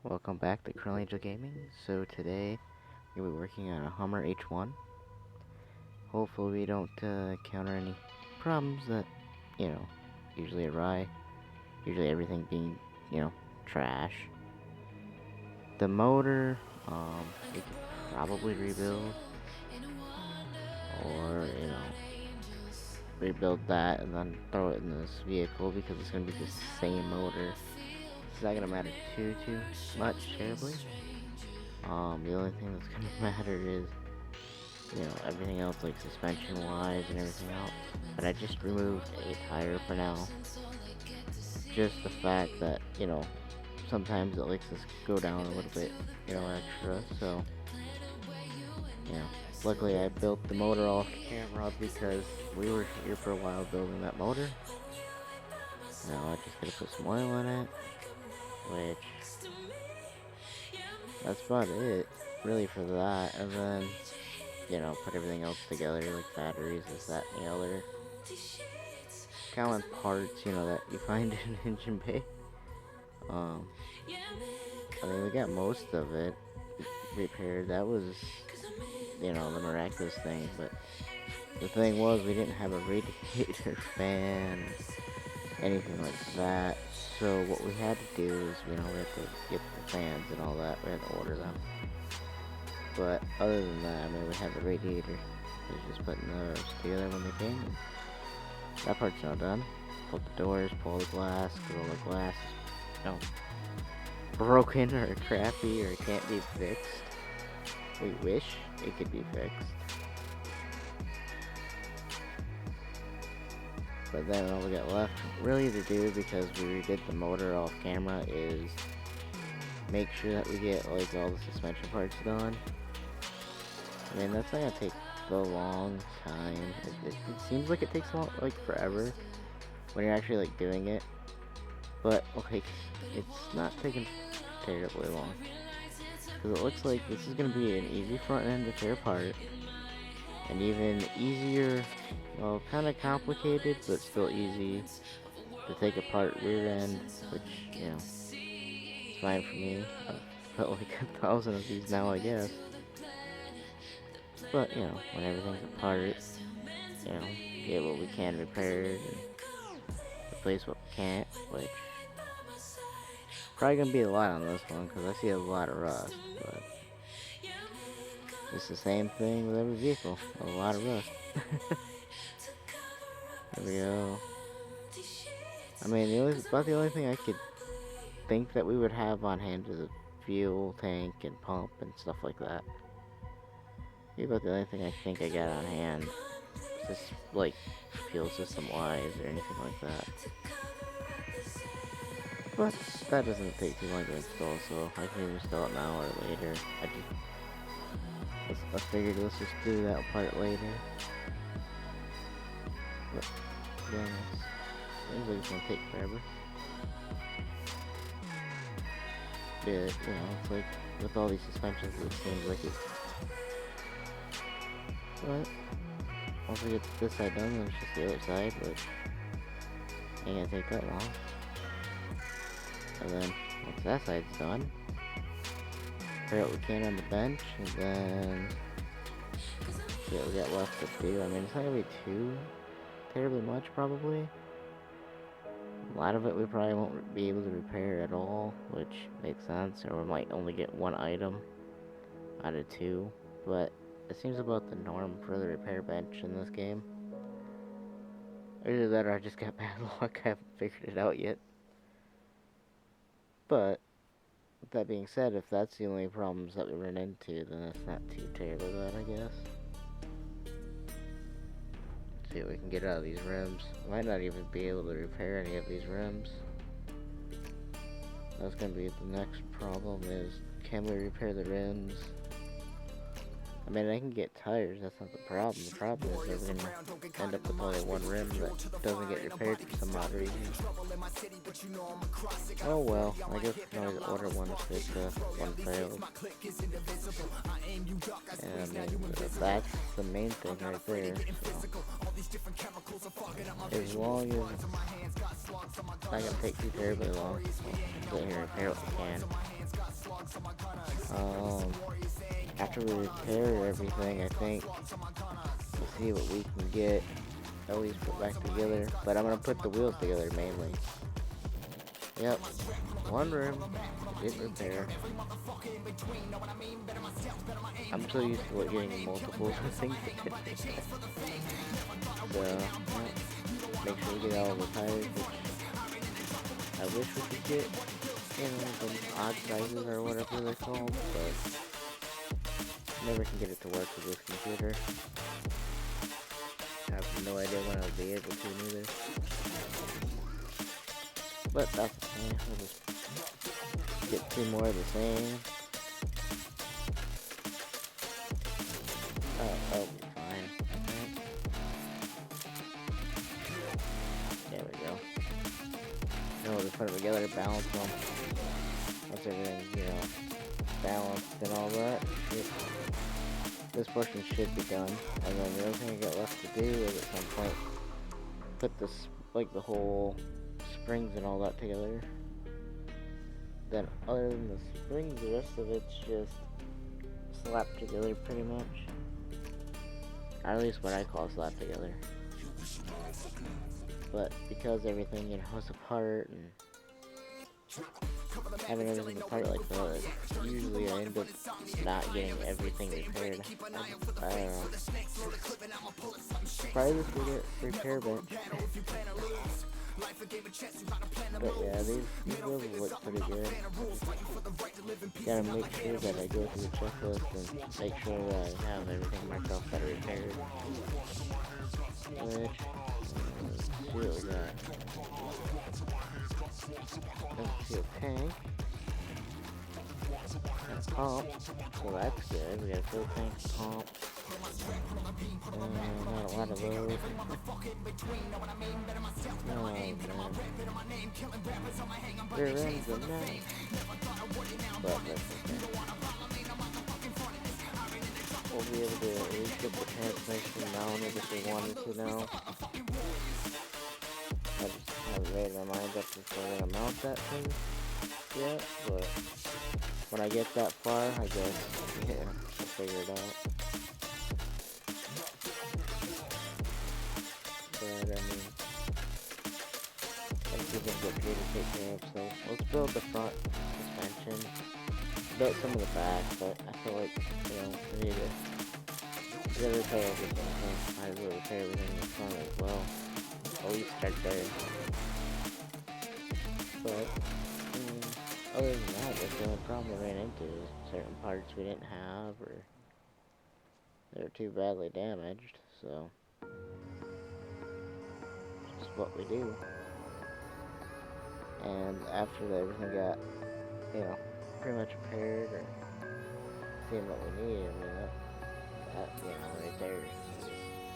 Welcome back to Current Angel Gaming. So today we'll be working on a Hummer H1. Hopefully we don't encounter any problems that, usually arise. Usually everything being, trash. The motor, we could probably rebuild. Or, rebuild that and then throw it in this vehicle because it's going to be the same motor. It's not gonna matter too much terribly. The only thing that's gonna matter is, everything else, like suspension wise and everything else. But I just removed a tire for now. Just the fact that, sometimes it likes to go down a little bit, extra. So, luckily I built the motor off camera because we were here for a while building that motor. Now I just gotta put some oil in it. Which, that's about it, really, for that, and then, put everything else together, like batteries, this, that, and the other common parts, that you find in engine bay. I mean, we got most of it repaired. That was, the miraculous thing, but the thing was, we didn't have a radiator fan, anything like that. So what we had to do is, we had to get the fans and all that. We had to order them. But other than that, I mean, we have the radiator. It was just putting those together when they came. And that part's not done. Pull the doors, pull the glass, because all the glass is, broken or crappy or can't be fixed. We wish it could be fixed. But then all we got left really to do, because we redid the motor off camera, is make sure that we get like all the suspension parts done. I mean, that's not gonna take a long time. It seems like it takes forever when you're actually like doing it, but like it's not taking terribly long, because it looks like this is gonna be an easy front end to tear apart. And even easier, well, kind of complicated, but still easy to take apart rear end, which, is fine for me. I've put like 1,000 of these now, I guess. But, when everything's apart, get what we can repaired and replace what we can't, which probably gonna be a lot on this one, because I see a lot of rust, but it's the same thing with every vehicle, a lot of rust. There we go. I mean, about the only thing I could think that we would have on hand is a fuel tank and pump and stuff like that. About the only thing I think I got on hand. Just like fuel system wise or anything like that. But that doesn't take too long to install, so I can either install it now or later. I figured let's just do that part later. But again, it seems like it's gonna take forever. But, it's like with all these suspensions, it seems like it's. But once we get this side done, then it's just the other side, which ain't gonna take that long. And then once that side's done, figure out what we can on the bench, and then see what we got left to do. I mean, it's not gonna be too terribly much, probably. A lot of it we probably won't be able to repair at all, which makes sense, or we might only get one item out of two, but it seems about the norm for the repair bench in this game. Either that or I just got bad luck, I haven't figured it out yet. But with that being said, if that's the only problems that we run into, then it's not too terribly bad, I guess. Let's see what we can get out of these rims. Might not even be able to repair any of these rims. That's gonna be the next problem, is can we repair the rims? I mean, I can get tires, that's not the problem. The problem is that we're gonna end up with only one rim that doesn't get repaired for some odd reason. Oh well, I guess we can always order one if one fails. And I mean, that's the main thing right there. So, as long as it's not gonna take too terribly long, we'll sit here and repair what we can. after we repair everything, I think we'll see what we can get at least put back together. But I'm gonna put the wheels together mainly. Yep, one room didn't repair. I'm so used to getting multiples of things. So, yeah. Make sure we get all the tires, which I wish we could get, you know, the odd sizes or whatever they're called, but never can get it to work with this computer. I have no idea when I'll be able to either. But that's okay, we'll just get 2 more of the same. Oh, fine. Okay. There we go. Now we'll just put them together, balance them. Once everything, you know, balanced and all that, this portion should be done. And then the other thing I got left to do is at some point put this, like the whole springs and all that together. Then other than the springs, the rest of it's just slapped together pretty much. Or at least what I call slapped together. But because everything, you know, is apart and having everything apart like that, usually I end up not getting everything repaired. I don't know. Probably just get a repair bench. But yeah, these wheels look pretty good. Gotta make sure that I go through the checklist and make sure that I have everything myself that I repaired. Which, let's see what we got. Let's see a tank. And a pump, so that's good. We got a full tank, pump. Not a lot of those. Oh man. Rear ends are nice. But that's okay. We'll be able to at least get the transmission mounted if we wanted to now. I just haven't made my mind up if we're gonna mount that thing yet, but when I get that far, I guess, yeah, I'll figure it out. But I mean, everything's up here to take care of, so let's build the front suspension. Built some of the back, but I feel like, you know, we need to repair everything. I might as well repair everything in the front as well. At least start there. But, other than that, that's the only problem we ran into is certain parts we didn't have, or they were too badly damaged, so just what we do. And after everything got, you know, pretty much repaired or seeing what we needed, I mean, that you know, right there is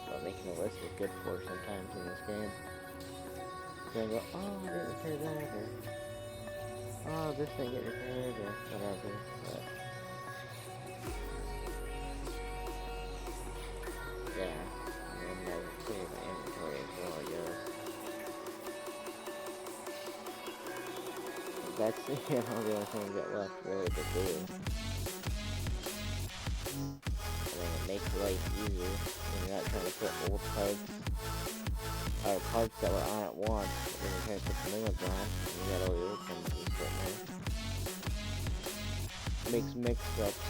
what making a list is good for sometimes in this game. You go, oh, I didn't repair that, or oh, this didn't get repaired, or whatever, but yeah, I mean, I clear the inventory as well, I guess. That's, you know, the only thing we got left really to do. I mean, it makes life easier when you're not trying to put old parts, or parts that were on at once, and then you're trying to put the new ones on, and you got all the old ones just sitting there. Makes mix-ups,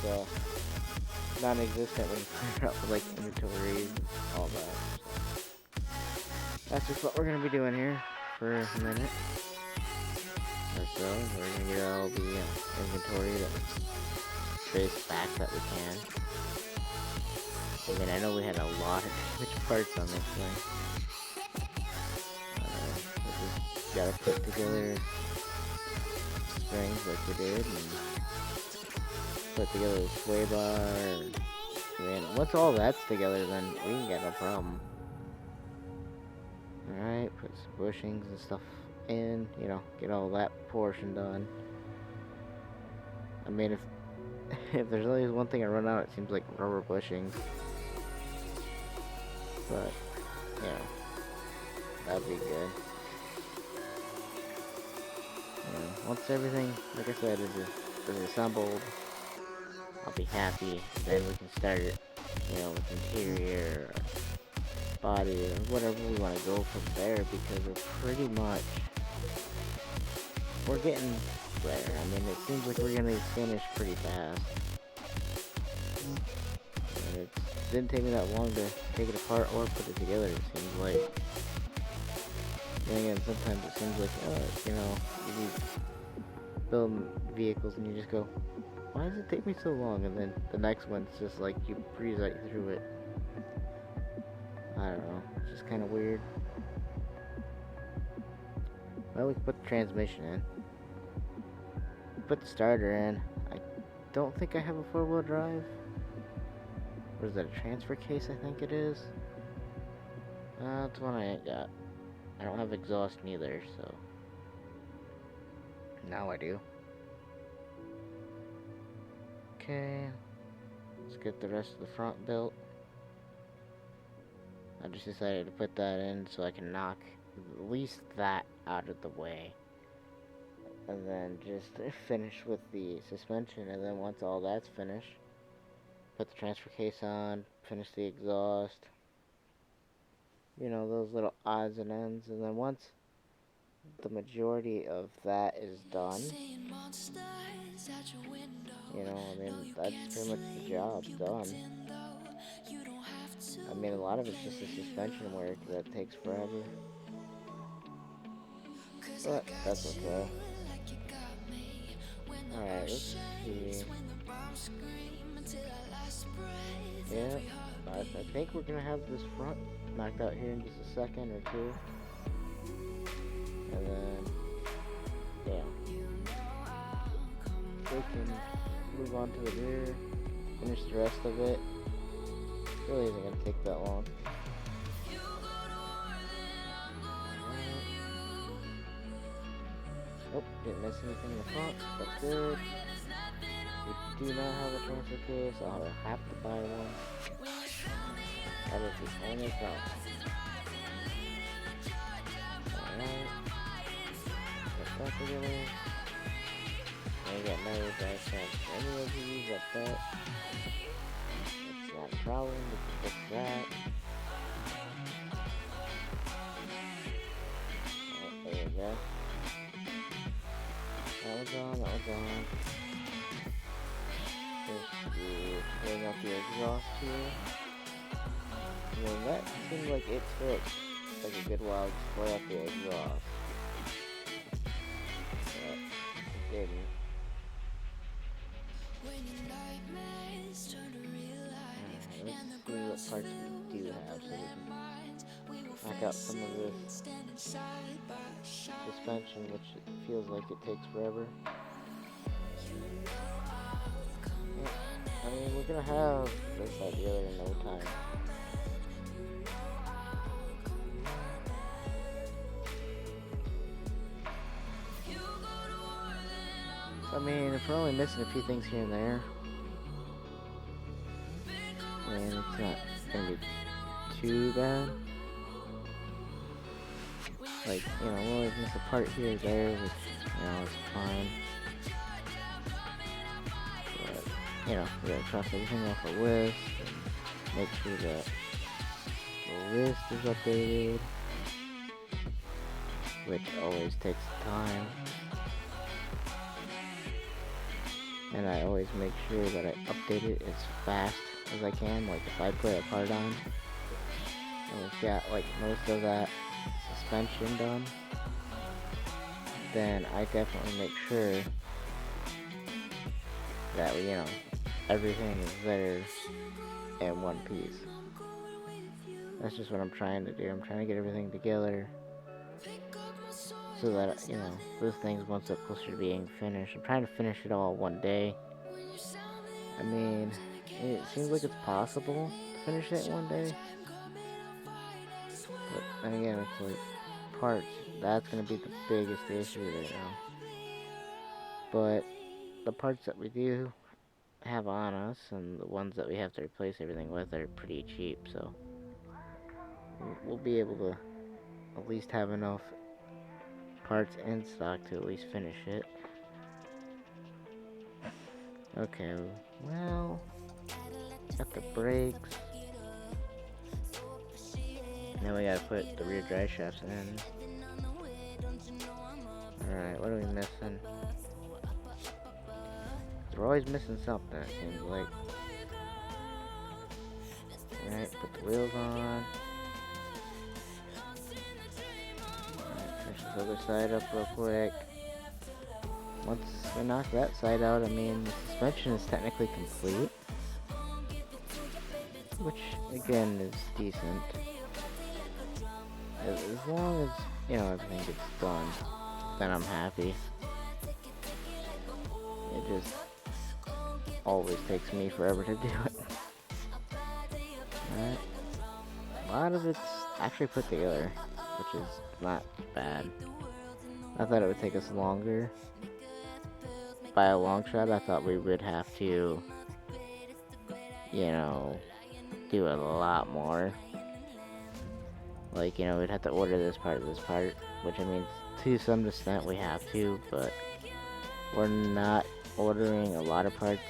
non-existent when you clear up, like, inventories and all that. So that's just what we're gonna be doing here for a minute. So we're gonna get all the inventory that trace back that we can. I mean, I know we had a lot of damaged parts on this thing. We just gotta put together springs like we did, and put together the sway bar. And once all that's together, then we can get no problem. Alright, put some bushings and stuff in, you know, get all that portion done. I mean, if there's only one thing I run out, it seems like rubber bushings. But, you know, that'd be good. Once everything, like I said, is assembled, I'll be happy. Then we can start it, you know, with interior, body, or whatever we want to go from there, because we're getting there. I mean, it seems like we're gonna finish pretty fast. And it didn't take me that long to take it apart or put it together, it seems like. And again, sometimes it seems like, you know, you build vehicles and you just go, why does it take me so long? And then the next one's just like, you breeze right through it. I don't know, it's just kind of weird. Well, we can put the transmission in. Put the starter in. I don't think I have a 4-wheel drive. What is that, a transfer case, I think it is? That's one I ain't got. I don't have exhaust neither, so... Now I do. Okay. Let's get the rest of the front built. I just decided to put that in so I can knock at least that out of the way. And then just finish with the suspension, and then once all that's finished, put the transfer case on, finish the exhaust, you know, those little odds and ends, and then once the majority of that is done, you know, I mean, that's pretty much the job done. I mean, a lot of it's just the suspension work that takes forever, but that's okay. Alright, let's see. Yeah, I think we're gonna have this front knocked out here in just a second or two. And then, yeah. We can move on to the rear, finish the rest of it. Really isn't gonna take that long. Nope, didn't miss anything in the front. That's good. We do not have a transfer case. I'll have to buy one. That is the only problem. Alright. Put that together. I got no bad chance for any of these up there. It's not a problem. We can fix that. Alright, there we go. That one's on, that one's on. Bring up the exhaust here. And then that seemed like it took like a good while to play up the exhaust. But it didn't. Let's see what parts we do have so we can knock out some of this suspension, which it feels like it takes forever. I mean, we're gonna have this side together in no time. So, I mean, if we're only missing a few things here and there, I mean, it's not gonna be too bad. Like, you know, we'll always miss a part here or there, which, you know, is fine. You know, we gotta cross everything off the list, and make sure that the list is updated, which always takes time. And I always make sure that I update it as fast as I can. Like if I put a part on, and we've got like most of that suspension done, then I definitely make sure that, you know, everything is there in one piece. That's just what I'm trying to do. I'm trying to get everything together so that, you know, those things once they're closer to being finished. I'm trying to finish it all one day. I mean, it seems like it's possible to finish it one day. But then again, it's like parts. That's going to be the biggest issue right now. But the parts that we do have on us and the ones that we have to replace everything with are pretty cheap, so we'll be able to at least have enough parts in stock to at least finish it. Okay, well, got the brakes. Now we gotta put the rear drive shafts in. Alright, what are we missing? We're always missing something, it seems like. Alright, put the wheels on. Alright, finish this other side up real quick. Once we knock that side out, I mean, the suspension is technically complete. Which, again, is decent. As long as, you know, everything gets done, then I'm happy. It just always takes me forever to do it. Alright. A lot of it's actually put together, which is not bad. I thought it would take us longer. By a long shot, I thought we would have to, you know, do a lot more. Like, you know, we'd have to order this part, which I mean, to some extent we have to, but we're not ordering a lot of parts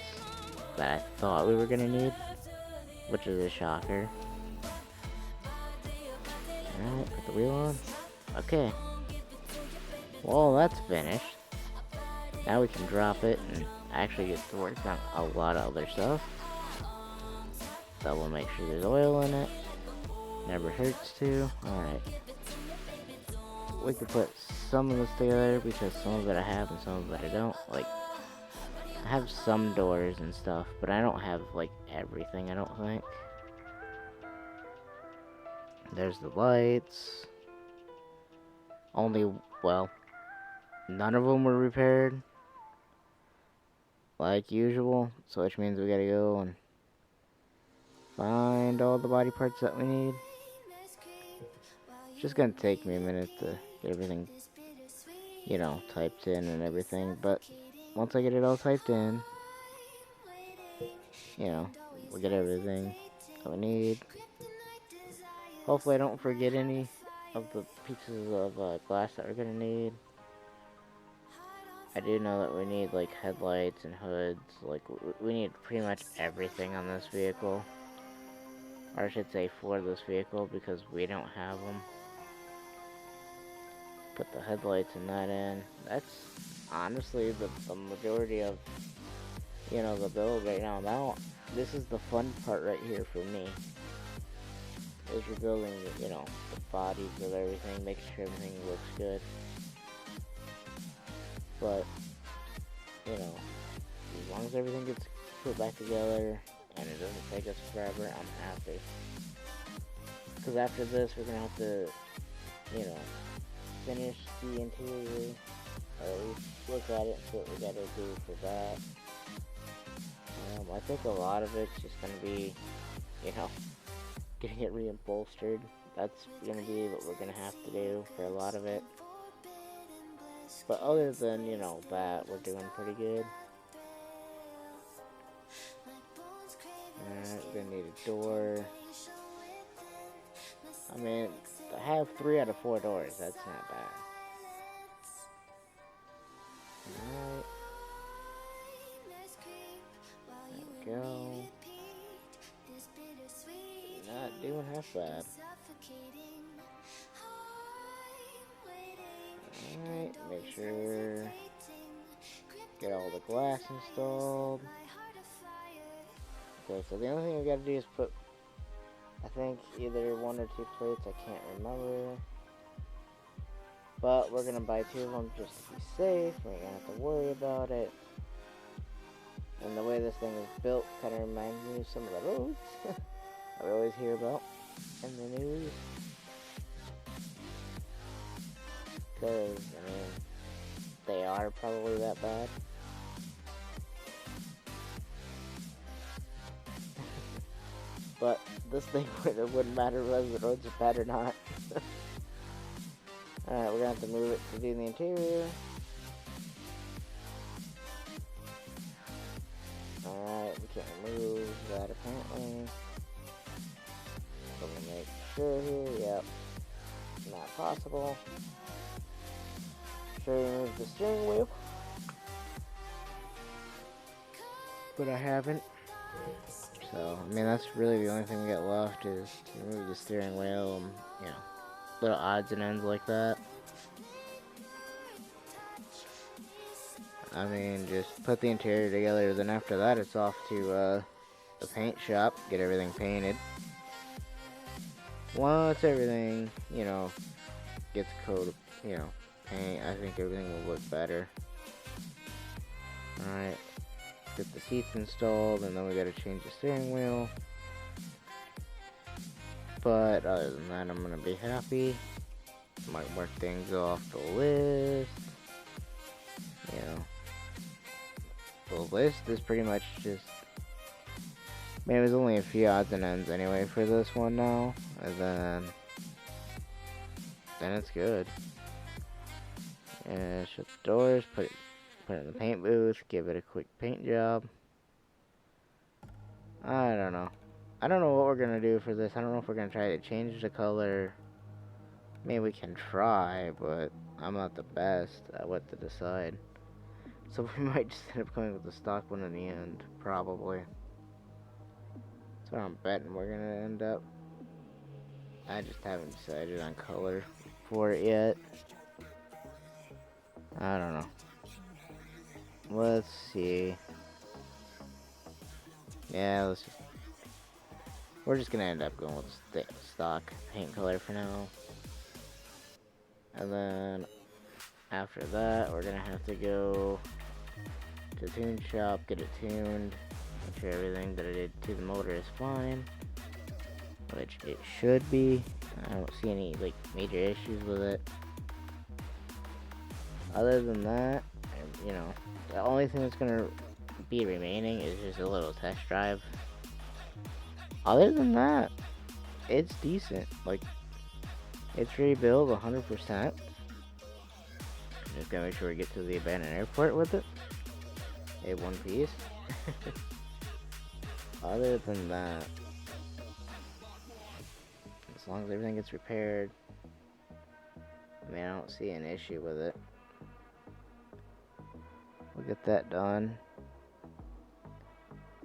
that I thought we were gonna need, which is a shocker. Alright, put the wheel on. Okay. Well, that's finished. Now we can drop it and actually get to work on a lot of other stuff. Double make sure there's oil in it. Never hurts to. Alright. We could put some of this together because some of it I have and some of it I don't. Like, I have some doors and stuff, but I don't have, like, everything, I don't think. There's the lights. Only, well, none of them were repaired. Like usual. So which means we gotta go and find all the body parts that we need. It's just gonna take me a minute to get everything, you know, typed in and everything. But once I get it all typed in, you know, we'll get everything that we need. Hopefully I don't forget any of the pieces of glass that we're gonna need. I do know that we need, like, headlights and hoods. Like, we need pretty much everything on this vehicle. Or I should say for this vehicle, because we don't have them. Put the headlights and that in. That's honestly the majority of, you know, the build right now. Now, this is the fun part right here for me. Is you're building, you know, the bodies of everything, making sure everything looks good. But, you know, as long as everything gets put back together and it doesn't take us forever, I'm happy. Because after this, we're gonna have to, you know, finish the interior, or at least look at it and see what we gotta do for that. I think a lot of it's just gonna be, you know, getting it reupholstered. That's gonna be what we're gonna have to do for a lot of it. But other than, you know, that, we're doing pretty good. Alright, we're gonna need a door. I mean, I have 3 out of 4 doors, that's not bad. Alright. There we go. Not doing half bad. Alright, make sure get all the glass installed. Okay, so the only thing we gotta do is put, I think, either 1 or 2 plates, I can't remember. But we're gonna buy 2 of them just to be safe, we ain't gonna have to worry about it. And the way this thing is built kind of reminds me of some of the roads I always hear about in the news. Because, I mean, they are probably that bad. But this thing, it wouldn't matter whether the roads are bad or not. Alright, we're gonna have to move it to do the interior. Alright, we can't move that apparently. So we'll make sure here, yep. Not possible. Sure, remove the steering wheel. but I haven't. So, I mean, that's really the only thing we got left is to remove the steering wheel and, you know, little odds and ends like that. I mean, just put the interior together, then after that it's off to the paint shop, get everything painted. Once everything, you know, gets a coat of, you know, paint, I think everything will look better. Alright, get the seats installed, and then we gotta change the steering wheel. But other than that, I'm gonna be happy. Might mark things off the list. You know, the list is pretty much just, I mean, it was only a few odds and ends anyway for this one now, and then it's good. And shut the doors, put it in the paint booth, give it a quick paint job. I don't know. I don't know what we're gonna do for this. I don't know if we're gonna try to change the color. Maybe we can try, but I'm not the best at what to decide. So we might just end up going with the stock one in the end, probably. That's what I'm betting we're gonna end up. I just haven't decided on color for it yet. I don't know. Let's see. Yeah, we're just gonna end up going with the stock paint color for now. And then after that, we're gonna have to go to the tune shop, get it tuned, make sure everything that I did to the motor is fine, which it should be. I don't see any like major issues with it. Other than that, you know, the only thing that's gonna be remaining is just a little test drive. Other than that, it's decent. Like, it's rebuilt 100%. Just gotta make sure we get to the abandoned airport with it in one piece. Other than that, as long as everything gets repaired, I mean, I don't see an issue with it. We'll get that done.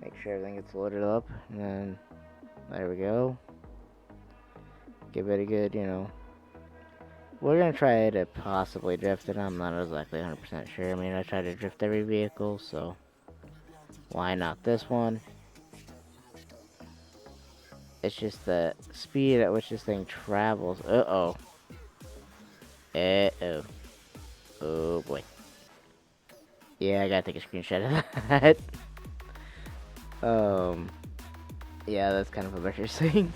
Make sure everything gets loaded up, and then there we go. Give it a good, you know. We're gonna try to possibly drift it. I'm not exactly 100% sure. I mean, I try to drift every vehicle, so why not this one? It's just the speed at which this thing travels. Uh-oh. Uh-oh. Oh, boy. Yeah, I gotta take a screenshot of that. Yeah, that's kind of embarrassing.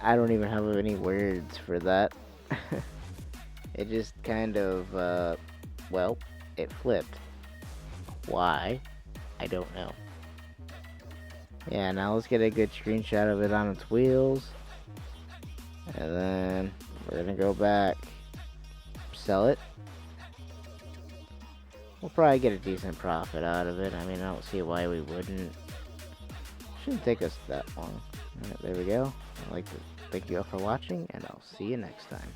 I don't even have any words for that. It just kind of, well, it flipped. Why? I don't know. Yeah, now let's get a good screenshot of it on its wheels. And then we're gonna go back, sell it. We'll probably get a decent profit out of it. I mean, I don't see why we wouldn't. Shouldn't take us that long. Alright, there we go. I'd like to thank you all for watching, and I'll see you next time.